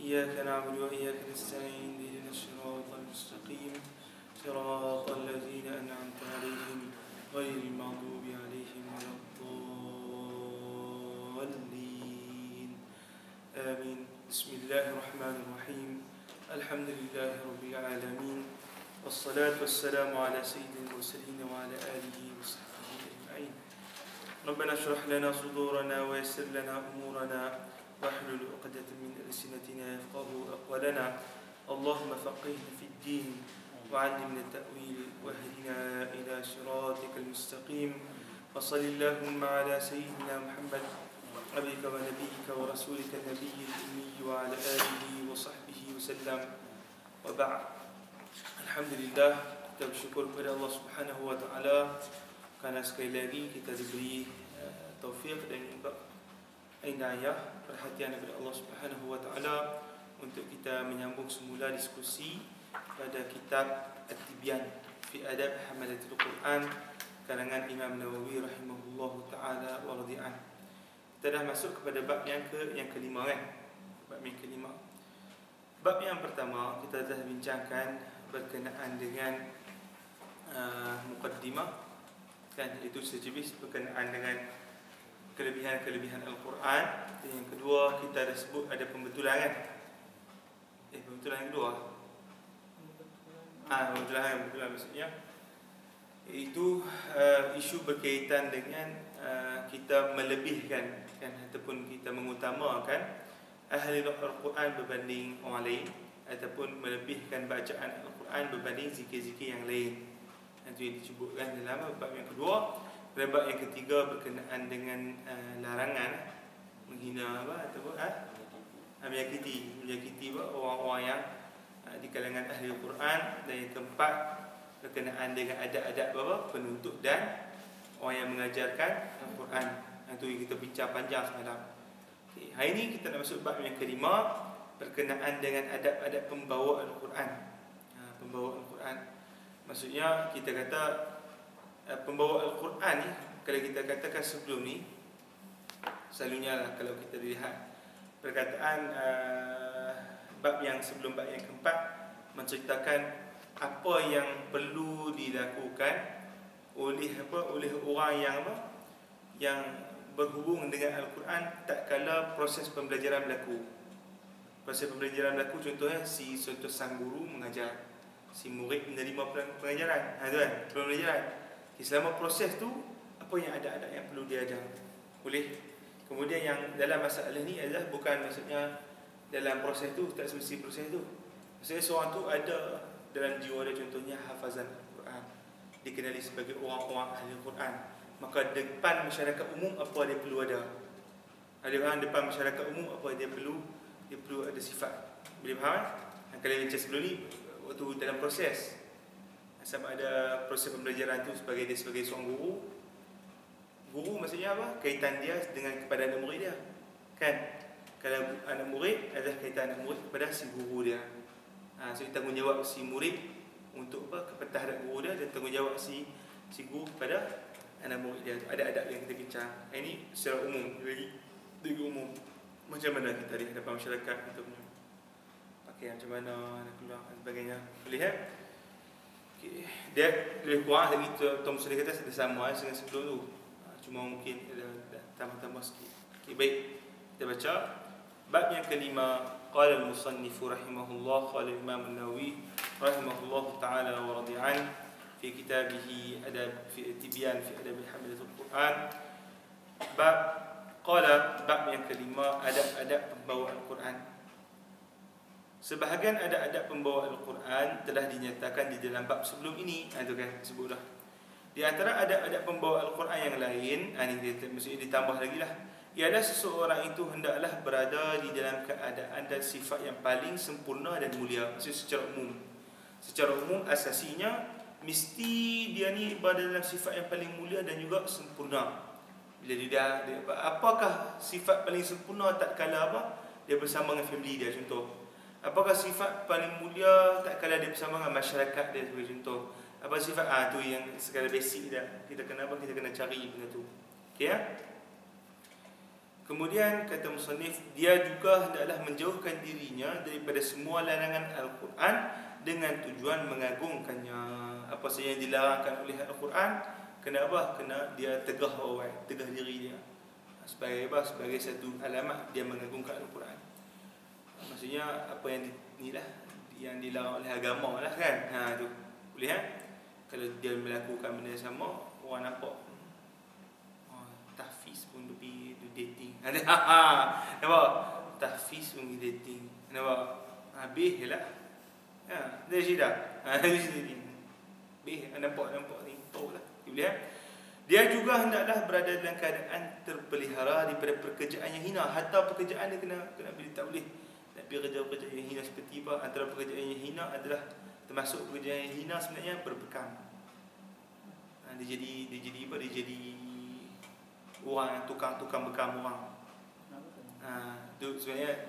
إياك نعبد وإياك نستعين اهدنا الصراط المستقيم صراط الذين أنعمت عليهم غير المغضوب عليهم ولا الضالين آمين. بسم الله الرحمن الرحيم. الحمد لله رب العالمين والصلاة والسلام على سيد المرسلين وعلى آله وصحبه أجمعين. ربنا اشرح لنا صدورنا ويسر لنا أمورنا واحلل عقدة من ألسنتنا يفقهوا أقوالنا. اللهم فقهنا في الدين وعلمنا التأويل واهدنا إلى صراطك المستقيم. وصل اللهم على سيدنا محمد عبدك ونبيك ورسولك النبي الأمي وعلى آله وصحبه وسلم. وبعد. Alhamdulillah, kita bersyukur kepada Allah Subhanahu wa taala kerana sekali lagi kita diberi taufik dan juga inayah perhatian daripada Allah Subhanahu wa taala untuk kita menyambung semula diskusi pada kitab At-Tibyan fi Adab Hamalatul Quran karangan Imam Nawawi rahimahullahu taala wa radhi'an. Kita dah masuk kepada bab yang kelima kan? Bab yang kelima. Bab yang pertama kita dah bincangkan berkenaan dengan muqaddimah kan, itu sejubis berkenaan dengan kelebihan-kelebihan Al-Quran. Dan yang kedua kita dah sebut ada pembetulan kan? Pembetulan yang kedua pembetulan maksudnya itu isu berkaitan dengan kita melebihkan kan, ataupun kita mengutamakan ahli Al-Quran berbanding orang lain, ataupun melebihkan bacaan Al-Quran berbanding zikir-zikir yang lain. Itu yang disebutkan dalam bab yang kedua. Pada bab yang ketiga berkenaan dengan larangan menghina ataupun menyakiti orang-orang yang di kalangan ahli Al-Quran. Dan yang keempat berkenaan dengan adab-adab penuntut dan orang yang mengajarkan Al-Quran. Itu yang kita bincang panjang semalam. Hari ini kita nak masuk bab yang kelima berkenaan dengan adab-adab pembawa Al-Quran. Pembawa Al-Quran maksudnya kita kata pembawa Al-Quran ni, kalau kita katakan sebelum ni, selalunya lah, kalau kita lihat perkataan bab yang sebelum bab yang keempat menceritakan apa yang perlu dilakukan oleh orang yang berhubung dengan Al-Quran tak kala proses pembelajaran berlaku. Proses pembelajaran berlaku, contohnya contoh sang guru mengajar, si murid menerima pengajaran, pembelajaran. Selama proses tu, apa yang ada yang perlu diajar boleh. Kemudian yang dalam masalah ni adalah bukan maksudnya dalam proses tu tak semesti proses tu. Maksudnya seorang tu ada dalam jiwa dia, contohnya hafazan Al-Quran, dikenali sebagai orang-orang ahli Al-Quran, maka depan masyarakat umum apa dia perlu ada. Ada orang depan masyarakat umum apa dia perlu ada sifat. Boleh faham? Kalau macam sebelum ni, waktu dalam proses, sama ada proses pembelajaran tu sebagai seorang guru. Guru maksudnya apa? Kaitan dia dengan kepada anak murid dia. Kan? Kalau anak murid adalah kaitan anak murid kepada si guru dia. So tanggungjawab si murid untuk terhadap guru dia, dan tanggungjawab si guru kepada anak murid dia. Ada adab yang kita bincang. Ini secara umum, lagi umum. Macam mana kita di hadapan masyarakat kita punya pakaian macam mana, nak keluar dan sebagainya. Boleh dia lebih kurang lagi Tom Suri kata sudah sama dengan sebelum tu. Cuma mungkin ada tambah-tambah sikit. Baik, kita baca bab yang kelima. Qala al-musannif rahimahullah, qala Imam An-Nawawi rahimahullah taala wa radhi'an fi kitabih adab fi tibyan fi adab hamalatul Quran. Bab yang kelima, adab-adab pembawa Al-Quran. Sebahagian adab-adab pembawa Al-Quran telah dinyatakan di dalam bab sebelum ini. Itu kan sebutlah. Di antara adab-adab pembawa Al-Quran yang lain, ini maksudnya ditambah lagi lah, ialah seseorang itu hendaklah berada di dalam keadaan dan sifat yang paling sempurna dan mulia. Maksudnya secara umum asasinya mesti dia ni berada dalam sifat yang paling mulia dan juga sempurna. Bila dia apakah sifat paling sempurna tak kala dia bersama dengan family dia, contoh. Apakah sifat paling mulia tak kala dia bersama dengan masyarakat dia, sebagai contoh. Apa sifat tu yang segala basic dia. Kita kena cari benda tu. Okey ya. Kemudian kata musannif, dia juga hendaklah menjauhkan dirinya daripada semua larangan Al-Quran dengan tujuan mengagungkannya. Apa saja yang dilarangkan oleh Al-Quran, kenapa? Kena dia tegah awal, tegah diri dia. Sebagai apa? Sebagai satu alamat dia mengagungkan Al-Quran. Maksudnya apa yang inilah yang dilarang oleh agama lah kan. Tu boleh kan? Kalau dia melakukan benda yang sama, orang nampak tahfiz pun lebih dating. Nampak? Tahfiz pun dating. Nampak? Habis lah. Dari sini dah. Dari sini. Habis nampak ni. Tahu lah. Dia juga hendaklah berada dalam keadaan terpelihara daripada pekerjaan yang hina. Hatta pekerjaan dia kena bila tak boleh. Nak pergi kerja yang hina seperti apa? Antara pekerjaan yang hina adalah termasuk pekerjaan yang hina sebenarnya berbekam. Dia jadi apa? Dia jadi orang tukang bekam orang. Tu sebenarnya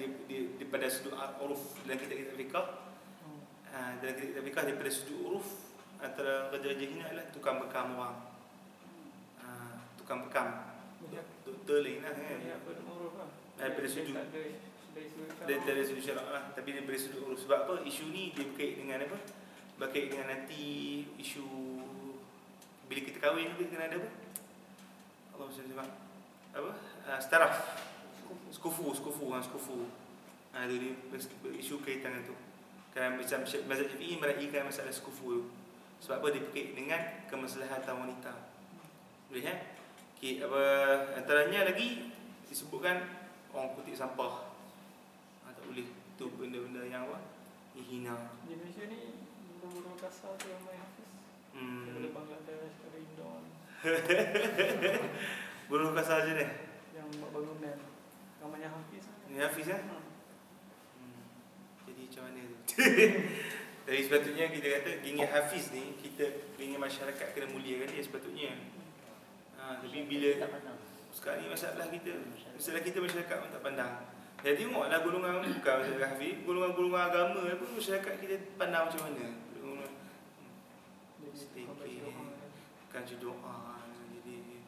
daripada sudut uruf dalam kitab-kitab fiqh. Dalam kitab fiqh daripada sudut uruf antara kerja-kerja hina adalah tukang bekam orang. Tukang bekam. Doktor lain lah kan. Daripada sudut dari sudut syarak lah. Tapi daripada sudut uruf. Sebab apa? Isu ni dia berkait dengan apa? Berkait dengan nanti isu bila kita kahwin tu kena ada apa? Allah SWT apa? Setaraf. Sekufu. Tu dia isu kaitan tu. Kerana macam mazhab Syafi'i meraihkan masalah sekufu tu. Sebab apa? Dia berkait dengan kemaslahatan wanita. Boleh kan? Okay, apa antaranya lagi disebutkan orang kutip sampah. Tak boleh. Tu benda-benda yang apa? Yang hina. Di Malaysia ni buruh kasar tu yang main Hafiz. Daripada Bangladesh, dari Indon. Buruh kasar je ni? Yang buat bangunan. Namanya Hafiz. Ni Hafiz kan? Jadi macam mana tu? Jadi sepatutnya kita kata gengnya Hafiz ni, kita gengnya masyarakat kena muliakan dia sepatutnya. Tapi bila sekarang ni masalah kita masyarakat pun tak pandang. Jadi tengoklah golongan bukan masyarakat Hafiz, golongan agama pun masyarakat kita pandang macam mana. Bukan doa, jadi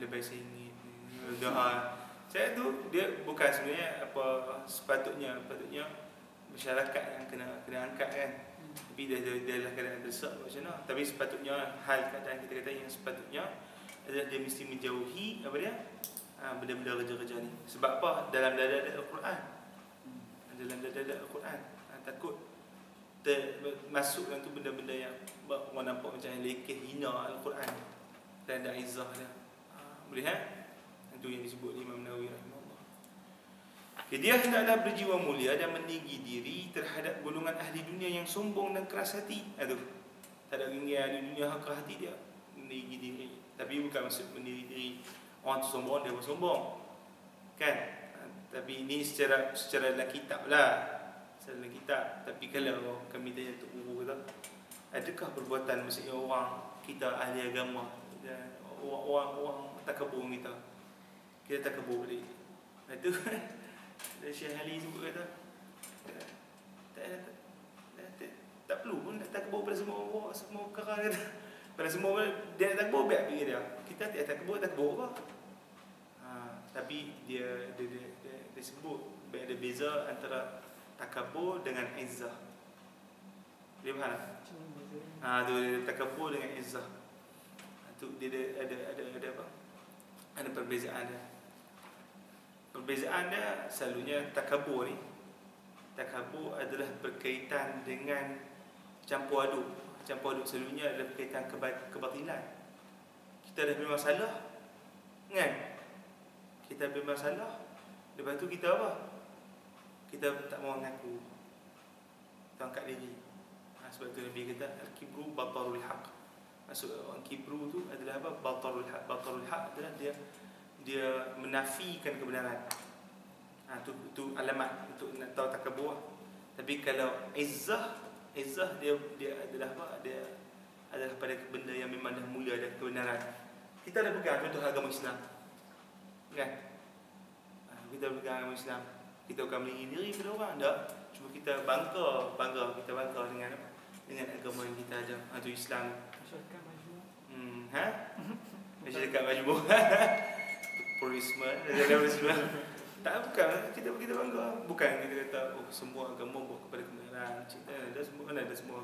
lebay sengit doa. Saya tu dia bukan sebenarnya apa sepatutnya masyarakat yang kena angkat kan. Tapi dia adalah keadaan terdesak macam mana. Tapi sepatutnya hal keadaan kita kata yang sepatutnya adalah dia mesti menjauhi apa dia? Benda-benda kerja-kerja ni. Sebab apa? Dalam dada Al-Quran. Takut masuk dalam tu benda-benda yang orang nampak macam lekeh hina Al-Quran dan ada izzah dia. Boleh kan? Itu yang disebut Imam Nawawi rahimahullah. Dia hendaklah berjiwa mulia dan meninggi diri terhadap golongan ahli dunia yang sombong dan keras hati. Tak ada tinggi ahli dunia keras hati dia meninggi diri. Tapi bukan maksud meninggi diri orang tu sombong dia pun sombong. Kan? Tapi ini secara dalam kitab lah. Dalam kitab. Tapi kalau kami tanya Tok Guru kata, adakah perbuatan maksudnya orang kita ahli agama dan orang takabur kita takabur balik. Itu Syekh Ali sebut kata tak perlu pun nak takabur pada semua perkara kata. Pada semua dia nak takabur biar pergi dia. Kita tak takabur apa. Tapi dia sebut ada beza antara takabur dengan izzah. Dia faham? Tu dia takabur dengan izzah. Tu dia ada apa? Ada perbezaan dia. Perbezaan dia selalunya takabur ni. Takabur adalah berkaitan dengan campur aduk. Campur aduk selalunya adalah berkaitan kebatilan. Kita dah bermasalah kan? Kita bermasalah. Lepas tu kita apa? Kita tak mau mengaku. Kita angkat diri. Sebab tu Nabi kata al-kibru batarul haq. Maksud orang kibru tu adalah apa? Batarul haq. Batarul haq adalah dia menafikan kebenaran. Tu alamat untuk nak tahu takabur. Tapi kalau izzah dia adalah apa? Dia adalah pada benda yang memang dah mulia dan kebenaran. Kita dah pegang contoh agama Islam. Kan? Kita pegang agama Islam. Kita bukan melingkir diri pada orang, tak. Cuma kita bangga dengan agama yang kita ada. Itu Islam. Masyarakat majmuk. Masyarakat majmuk. purisme, nasionalisme. Tak, bukan kita bangga. Bukan kita kata semua agama bawa kepada kebenaran. Kita ada semua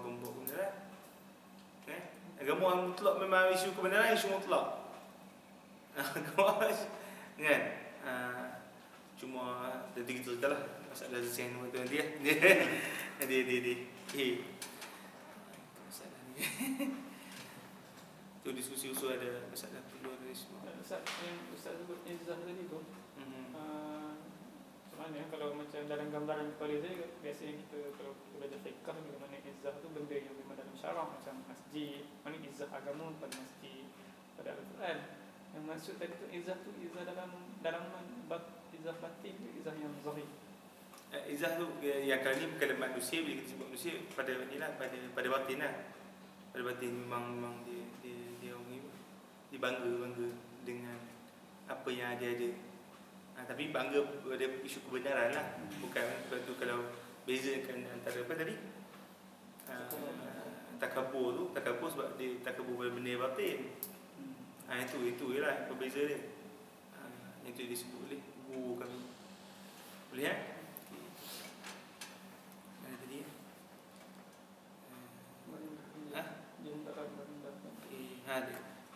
agama bawa kebenaran. Agama yang mutlak memang isu kebenaran, isu mutlak. Agama kan? Cuma jadi kita ceritalah masalah sen tu nanti ya. Masalah ni. Tu diskusi usul ada masalah pluralisme. Ustaz yang Ustaz sebut izzah tadi tu. Macam mana kalau macam dalam gambaran kepala saya, biasanya kita kalau kita belajar fiqh ni, mana izzah tu benda yang memang dalam syarak, macam masjid, mana izzah agama pada masjid, pada Al-Quran. Yang maksud tadi tu izzah dalam bab izzah batin ke izzah yang zahir? Izzah tu yang kali ni bukan manusia, bila kita sebut manusia pada inilah, pada batin lah. Pada batin memang dia orang ni dia bangga dengan apa yang ada. Tapi bangga pada isu kebenaran lah. Bukan sebab tu kalau bezakan antara apa tadi, takabur sebab dia takabur pada benda batin. Itu ialah perbeza dia. Itu disebut oleh guru kami. Boleh mana tadi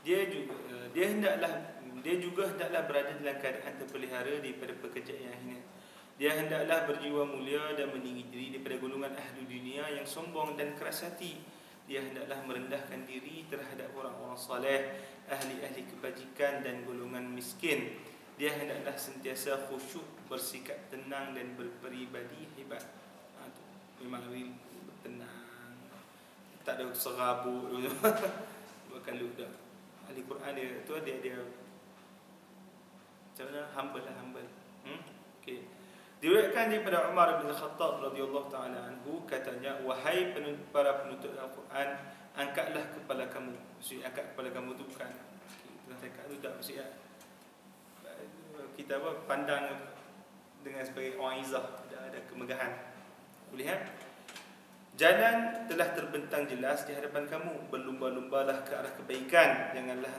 dia juga hendaklah berada dalam keadaan terpelihara daripada pekerjaan yang hina. Dia hendaklah berjiwa mulia dan meninggi diri daripada golongan ahli dunia yang sombong dan keras hati. Dia hendaklah merendahkan diri terhadap orang-orang soleh, ahli-ahli kebajikan dan golongan miskin. Dia hendaklah sentiasa khusyuk, bersikap tenang dan berperibadi hebat. Memang tenang, tak ada serabut. Bukan ludah. Ahli Quran dia tu dia macam mana, humble. Okey. Diriwayatkan daripada Umar bin Khattab radhiyallahu taala anhu, katanya, wahai para penuntut Al-Quran, angkatlah kepala kamu. Maksud angkat kepala kamu tu bukan angkat tu tak maksud kita pandang dengan sebagai orang izah, ada kemegahan. Boleh Jalan telah terbentang jelas di hadapan kamu. Berlumba-lumbalah ke arah kebaikan. Janganlah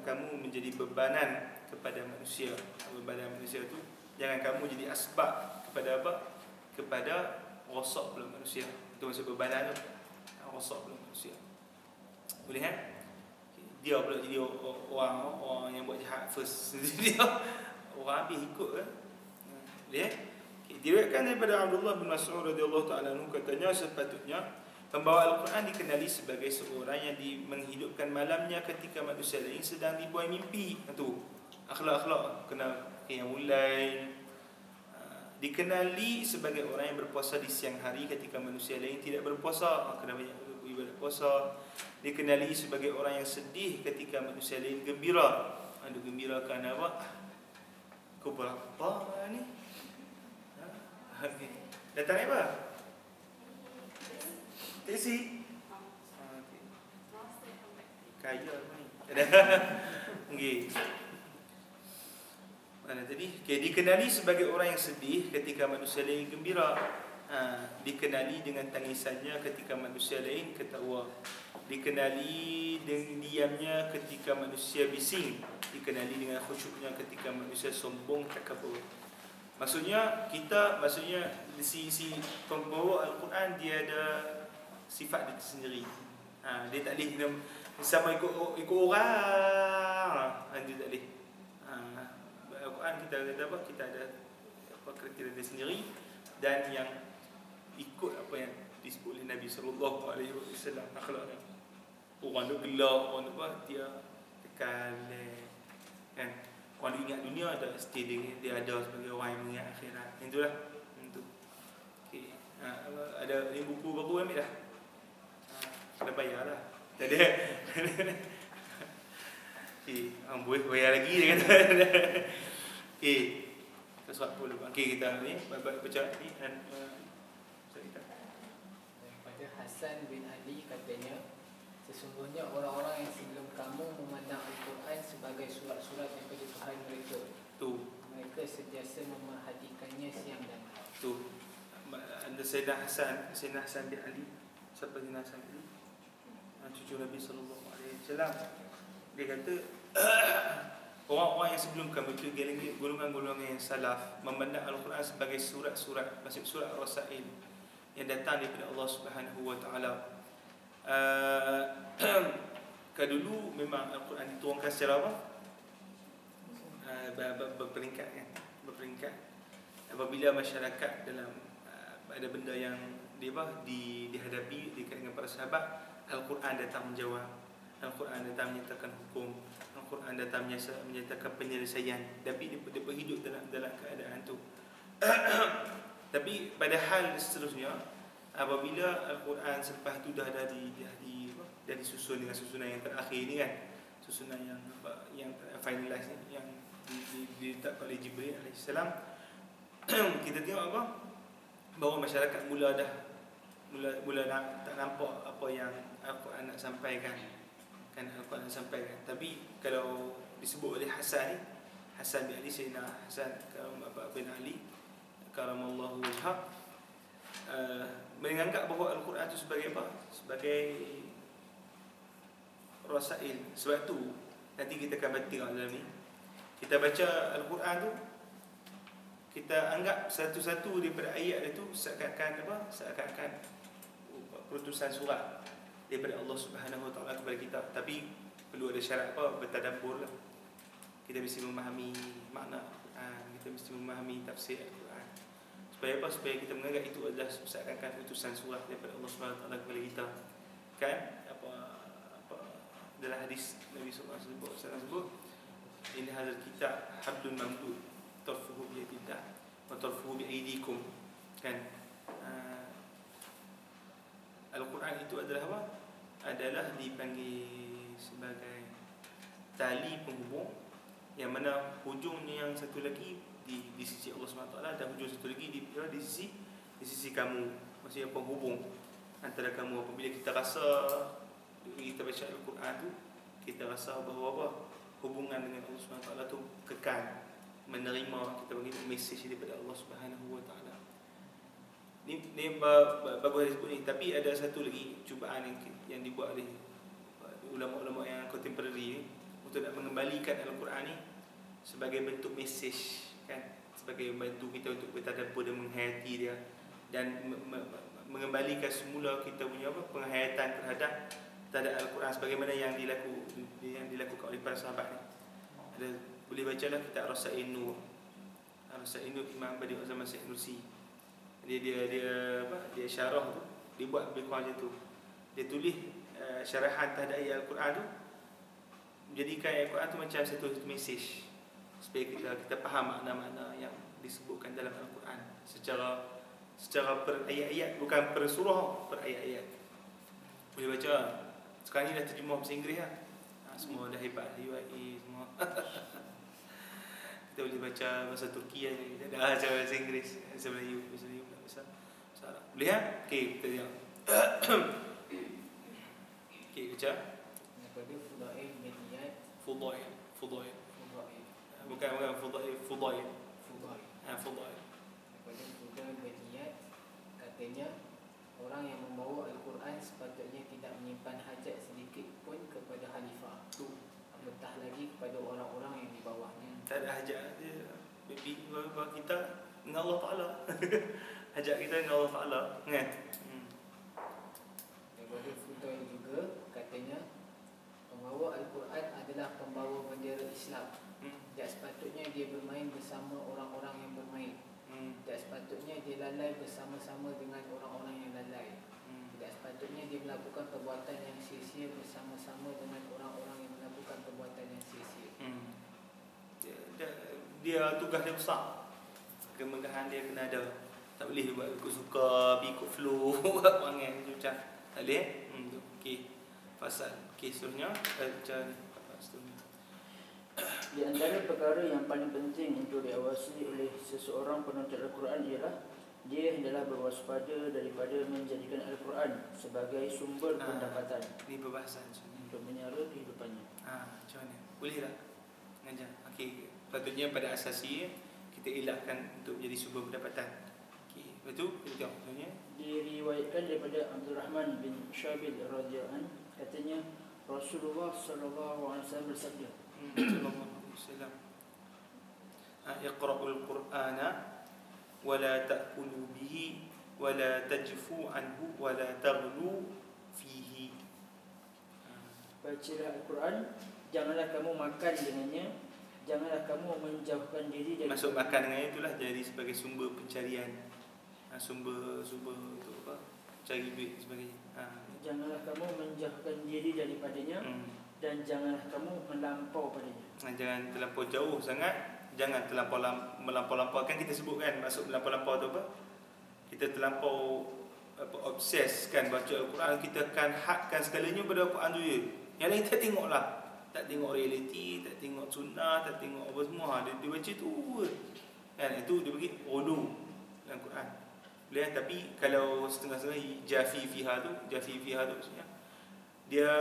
kamu menjadi bebanan kepada manusia. Bebanan manusia tu, jangan kamu jadi asbab kepada apa? Kepada rosak pula manusia. Itu maksud bebanan tu, rosak pula manusia. Boleh Dia pula jadi orang yang buat jahat first. Dia orang habis ikut kan. Boleh Diriwayatkan daripada Abdullah bin Mas'ud radhiyallahu taala anhu, katanya, sepatutnya pembawa Al-Quran dikenali sebagai seorang yang menghidupkan malamnya ketika manusia lain sedang dibuai mimpi. Itu akhlak-akhlak kena yang mulai. Dikenali sebagai orang yang berpuasa di siang hari ketika manusia lain tidak berpuasa. Kena banyak ibadat puasa. Dikenali sebagai orang yang sedih ketika manusia lain gembira. Gembira kerana apa? Kau berapa ni? Datang apa? Tesi. Kaya ni. Okey. Mana tadi? Dikenali sebagai orang yang sedih ketika manusia lain gembira. Dikenali dengan tangisannya ketika manusia lain ketawa. Dikenali dengan diamnya ketika manusia bising. Dikenali dengan khusyuknya ketika manusia sombong takabur. Maksudnya si pembawa Al-Quran dia ada sifat dia sendiri. Dia tak boleh sama ikut orang. Dia tak boleh. Al-Quran kita kata apa? Kita ada apa kriteria dia sendiri, dan yang ikut apa yang disebut oleh Nabi sallallahu alaihi wasallam akhlaknya. Orang tu gelak, orang tu apa? Dia tekan kan. Orang dia ingat dunia ada stay dia ada sebagai orang yang mengingat akhirat. Itulah. Itu. Okey. Ada ni buku baru ambil dah. Dah bayar dah. Tak ada. Okey, boleh bayar lagi dia kata. Okey. Kita suap dulu. Okey, kita ni baca ni dan cerita. Daripada Hasan bin Ali katanya, sesungguhnya orang-orang yang sebelum kamu memandang Al-Quran sebagai surat-surat daripada Tuhan mereka. Mereka sentiasa memerhatikannya siang dan malam. Ada Sayyidina Hasan bin Ali. Siapa Sayyidina Hasan bin Ali? Cucu Nabi sallallahu alaihi wasallam. Dia kata Orang-orang yang sebelum kami itu golongan-golongan yang salaf memandang Al-Quran sebagai surat-surat, maksud surat Rasail yang datang daripada Allah Subhanahu Wa Taala. Dulu memang Al-Quran diturunkan secara apa? Berperingkat kan? Berperingkat. Apabila masyarakat dalam ada benda yang dihadapi di kalangan para sahabat, Al-Quran datang menjawab. Al-Quran datang menyatakan hukum. Al-Quran datang menyatakan penyelesaian. Tapi dia hidup dalam keadaan tu. Tapi pada hal seterusnya, apabila Al-Quran selepas tu dah disusun dengan susunan yang terakhir ni kan, susunan yang finalize ni, yang diletakkan oleh Jibril alaihissalam, kita tengok apa? Bahawa masyarakat mula tak nampak apa yang Al-Quran nak sampaikan. Kan Al-Quran nak sampaikan. Tapi kalau disebut oleh Hasan bin Ali, Sayyidina Hasan bin Ali karamallahu wajhah, menganggap bahawa Al-Quran itu sebagai apa? Sebagai rasail. Sebab tu nanti kita akan tengok dalam ni. Kita baca Al-Quran tu, kita anggap satu-satu daripada ayat itu seakan-akan apa? Seakan-akan perutusan surat daripada Allah Subhanahu Wa Taala kepada kita. Tapi perlu ada syarat apa? Bertadabbur lah. Kita mesti memahami makna Al-Quran, kita mesti memahami tafsir Al-Quran. Supaya apa? Supaya kita menganggap itu adalah seakan-akan utusan surat daripada Allah Subhanahu Wa Taala kepada kita. Kan? Apa dalam hadis Nabi sallallahu alaihi wasallam sebut, "Inna hadzal kitab hablum mamdud, tarfuhu bi yadillah wa tarfuhu bi aydikum." Kan? Al-Quran itu adalah apa? Adalah dipanggil sebagai tali penghubung, yang mana hujungnya yang satu lagi di sisi Allah SWT, dan hujung satu lagi di sisi kamu. Maksudnya penghubung antara kamu. Apabila kita rasa kita baca Al-Quran tu, kita rasa bahawa apa? Hubungan dengan Allah SWT tu kekal, menerima, kita bagi mesej daripada Allah Subhanahu Wa Taala. Ni bagus disebut ni. Tapi ada satu lagi cubaan yang dibuat oleh ulama-ulama yang contemporary ni untuk nak mengembalikan Al-Quran ni sebagai bentuk mesej, kan, sebagai membantu kita untuk bertadabbur dan menghayati dia, dan mengembalikan semula kita punya apa, penghayatan terhadap Al-Quran sebagaimana yang dilakukan oleh para sahabat ni. Ada, boleh bacalah kitab Rasail Nur. Rasail Nur Imam Badi'u Zaman Syekh Nursi. Dia syarah tu, dia buat lebih kurang macam tu. Dia tulis syarahan terhadap ayat Al-Quran tu, menjadikan ayat Al-Quran tu macam satu mesej supaya kita faham makna-makna yang disebutkan dalam Al-Quran secara per ayat-ayat, bukan per surah, per ayat-ayat. Boleh baca. Sekarang ni dah terjemah bahasa Inggeris lah. Semua dah hebat, UAE semua. Kita boleh baca bahasa Turki aja, kita dah baca bahasa Inggeris, bahasa Melayu, bahasa Arab. Boleh kan? Okey, kita tengok. Okey, baca. Daripada Fudail Mediyat. Fudail. Bukan Fudail. Fudail. Daripada Fudail Mediyat, katanya orang yang membawa Al-Quran sepatutnya tidak menyimpan hajat sedikit pun kepada khalifah, apatah lagi kepada orang-orang yang di bawahnya. Tak ada hajat dia. Kita dengan Allah Ta'ala. Hajat kita dengan Allah Ta'ala, kan? Daripada Fudail juga, katanya pembawa Al-Quran adalah pembawa bendera Islam. Tak sepatutnya dia bermain bersama orang-orang yang bermain. Tak sepatutnya dia lalai bersama-sama dengan orang-orang yang lalai. Tidak sepatutnya dia melakukan perbuatan yang sia-sia bersama-sama dengan orang-orang yang melakukan perbuatan yang sia-sia. Dia tugas dia besar. Kemegahan dia kena ada. Tak boleh buat ikut suka, ikut flow, panggil macam tak boleh. Okey. Fasal. Okey, seterusnya Di antara perkara yang paling penting untuk diawasi oleh seseorang penuntut Al-Quran ialah dia hendaklah berwaspada daripada menjadikan Al-Quran sebagai sumber pendapatan. Ini perbahasan untuk menyara kehidupannya. Macam mana? Boleh tak? Mengajar. Okey. Patutnya pada asasi kita elakkan untuk jadi sumber pendapatan. Okey. Betul? Kita tengok contohnya. Diriwayatkan daripada Abdul Rahman bin Syabil radhiyallahu anhu, katanya Rasulullah sallallahu alaihi wasallam bersabda, Waalaikumsalam. Iqra'ul Qur'ana wa la ta'kulu bihi wa la tajfu anhu wa la taghlu fihi. Bacalah Al-Quran, janganlah kamu makan dengannya, janganlah kamu menjauhkan diri dari. Maksud makan dengannya itulah jadi sebagai sumber pencarian, sumber untuk apa? Cari duit sebagainya. Janganlah kamu menjauhkan diri daripadanya, dan janganlah kamu melampau padanya. Jangan terlampau jauh sangat, jangan melampau-lampaukan. Kita sebutkan maksud melampau-lampau tu apa? Kita terlampau obses kan baca Al-Quran, kita akan hadkan segalanya pada Al-Quran tu je. Yang lain tak tengoklah, tak tengok realiti, tak tengok sunnah, tak tengok apa semua. Dia baca tu kan, itu dia bagi ulu dalam Quran. Boleh, tapi kalau setengah-setengah jafi fiha tu maksudnya dia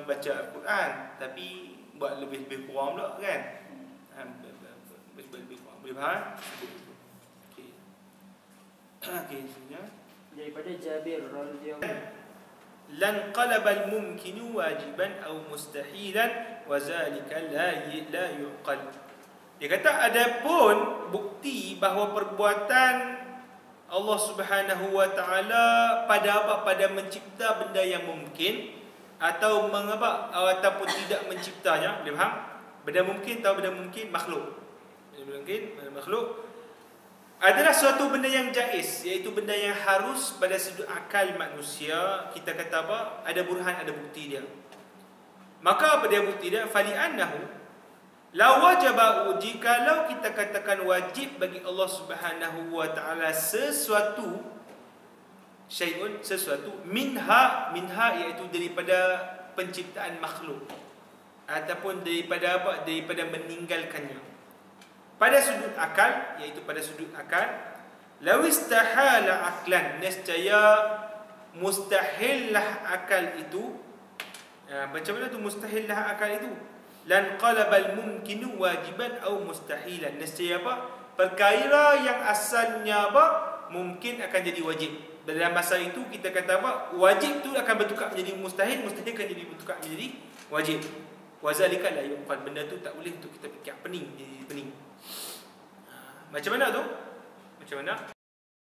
baca Al-Quran tapi buat lebih kurang pula kan. Lebih kurang. Boleh faham? Okey. Okey, sebenarnya Daripada Jabir radhiyallahu lan qalabal mumkinu wajiban aw mustahilan wa zalika la yuqal. Dia kata adapun bukti bahawa perbuatan Allah Subhanahu wa taala pada mencipta benda yang mungkin atau ataupun tidak menciptanya. Boleh faham? Benda mungkin atau benda mungkin makhluk. Benda mungkin, benda makhluk adalah suatu benda yang jaiz, iaitu benda yang harus pada sudut akal manusia. Kita kata apa? Ada burhan, ada bukti dia. Maka apa dia bukti dia? Fali'annahu la wajaba, jikalau kita katakan wajib bagi Allah Subhanahu wa taala sesuatu, syai'un, sesuatu, minha iaitu daripada penciptaan makhluk ataupun daripada apa? Daripada meninggalkannya. Pada sudut akal, iaitu pada sudut akal, lawistahala aklan, nescaya mustahillah akal itu. Macam mana tu mustahillah akal itu? Lan qalabal mumkinu wajiban au mustahilan. Nescaya apa? Perkara yang asalnya apa? Mungkin akan jadi wajib. Dalam masa itu kita kata apa? Wajib tu akan bertukar menjadi mustahil, mustahil akan jadi bertukar menjadi wajib. Wazalika la yuqal. Benda tu tak boleh untuk kita fikir pening, jadi pening. Macam mana tu? Macam mana?